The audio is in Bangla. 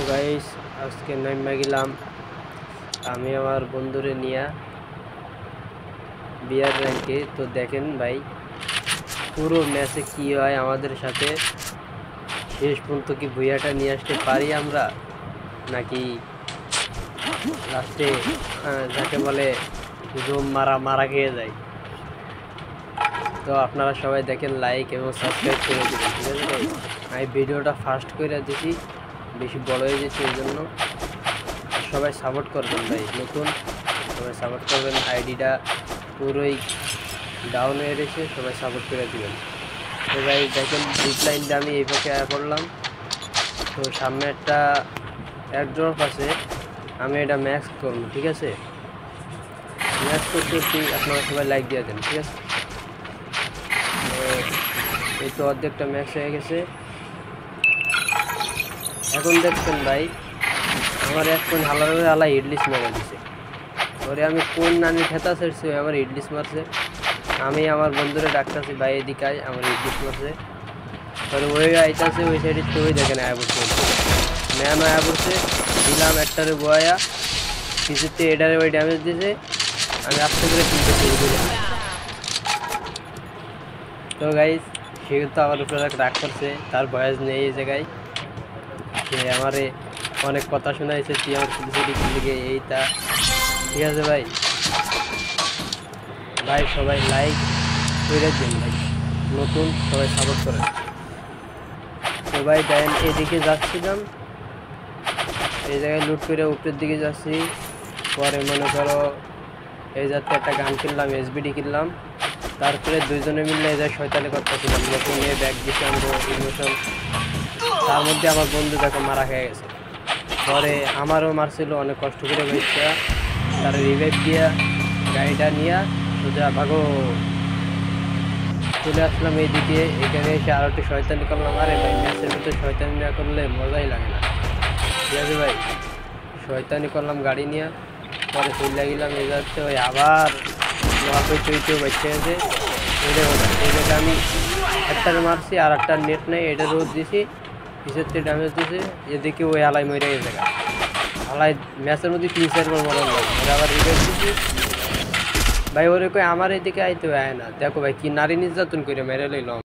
গাইস আজকে নাইমা গেলাম আমি আমার বন্ধুরে নিয়ে বিয়ার র্যাঙ্কে। তো দেখেন ভাই পুরো ম্যাচে কি হয় আমাদের সাথে, শেষ পর্যন্ত কি ভুইয়াটা নিয়ে আসতে পারি আমরা, নাকি লাস্টে যাকে বলে জুম মারা খেয়ে যায়। তো আপনারা সবাই দেখেন, লাইক এবং সাবস্ক্রাইব করে দেবেন, ঠিক আছে ভাই। আমি ভিডিওটা ফাস্ট করে দিছি, বেশি বড় হয়ে গেছে এই জন্য। সবাই সাপোর্ট করবেন ভাই, নতুন সবাই সাপোর্ট করবেন। আইডিটা পুরোই ডাউন হয়ে গেছে, সবাই সাপোর্ট করে দিবেন। তো ভাই দেখেন ডিপ লাইনটা আমি এই পাশে পড়লাম। তো সামনে একটা এয়ারড্রপ আছে, আমি এটা ম্যাক্স করবো, ঠিক আছে। ম্যাক্স করতে আপনারা সবাই লাইক দিয়ে দেন, ঠিক আছে। তো এই তো অর্ধেকটা ম্যাক্স হয়ে গেছে। এখন দেখছেন ভাই আমার এক কোন হালা ইডলিস মেরে দিছে। ওরে আমি কোন নানি খেতা ছেড়ছি, আমার ইডলিস মারছে। আমি আমার বন্ধুরা ডাকতেছি, ভাই এদিকে আয়, আমার ইডলিস মারছে। পরে ওই আইতাছে ওই সাইডে, তো ওই দেখেন আয়া পড়ছে, ম্যাম আয়া পড়ছে। দিলাম একটারে বয়া, কিছুতে এটারে ওই ড্যামেজ দিছে। আমি আস্তে করে কিনতে শুরু করি। তো গাইস সে কিন্তু আমার উপরে রাগ করছে, তার বয়স নেই এই জায়গায়। সে আমারে অনেক কথা শোনাইছে, তুই আমার শুধু লিগে এইটা, ঠিক আছে ভাই। ভাই সবাই লাইক করে দিন ভাই, নতুন সবাই সাপোর্ট করেন। তো ভাই দেখেন এদিকে যাচ্ছিলাম, এই জায়গায় লুট করে উপরের দিকে যাচ্ছি। পরে মনে করো এই যাতে একটা গান কিনলাম, এসবিডি কিনলাম। তারপরে দুইজনে মিলে এই জায়গায় শয়তানি করতেছিলাম, নতুন নিয়ে ব্যাগ দিচ্ছে আমরা ইমোশন। তার মধ্যে আমার বন্ধু দেখো মারা খেয়ে গেছে। পরে আমারও মারছিল, অনেক কষ্ট করে বেঁচে তার রিভাইভ দিয়া গাড়িটা নিয়ে সোজা ভাগো চলে আসলাম এইদিকে। এখানে এসে আরও একটু শয়তানি করলাম। আরে ভাই ম্যাচের ভিতরে শয়তানি না করলে মজাই লাগে না, ঠিক আছে ভাই। শয়তানি করলাম গাড়ি নিয়ে, পরে চলে গেলাম এই যাচ্ছে। ওই আবার চইতেও বেঁচে গেছে। এইটাকে আমি একটারে মারছি, আর একটা নেট নেই, এটা রোদ দিছি, পিছের থেকে ড্যামেজ দিছে। এদিকে ওই আলাই মরে গেছে, আলাই ম্যাচের মধ্যে 3-4 বার মরণ লাগে। ওরা আবার রিভাইভ দিছি ভাই। ওরে কই আমার এদিকে আইতে হয় না, দেখো ভাই কি নারী নির্যাতন করে মেরে লইলাম।